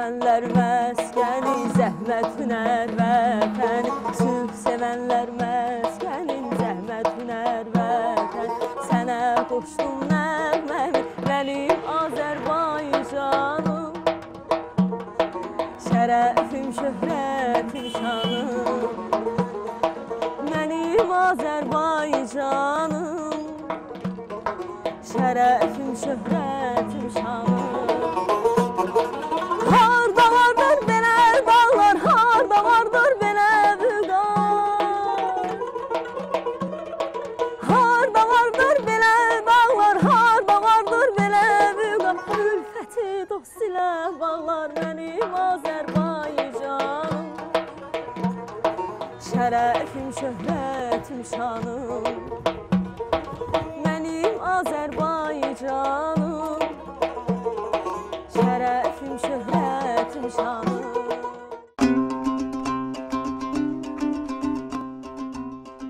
sevənlər məskəni, zəhmət hünər vətəni. Sülh sevənlər məskənin, zəhmət hünər vətəni. Sənə qoşdum nəğməmi, mənim Azərbaycanım. Şərəfim, şöhrətim, şanım, mənim Azərbaycanım. Şərəfim, şöhrətim, şanım. Harda vardır belə dağlar, harda vardır belə vüqar. Harda vardır belə dağlar, harda vardır belə vüqar. Ülfəti dost ilə bağlar mənim Azərbaycanım. Şərəfim, şöhrətim, şanım, mənim Azərbaycanım. Şərəfim, şöhrətim, şanım.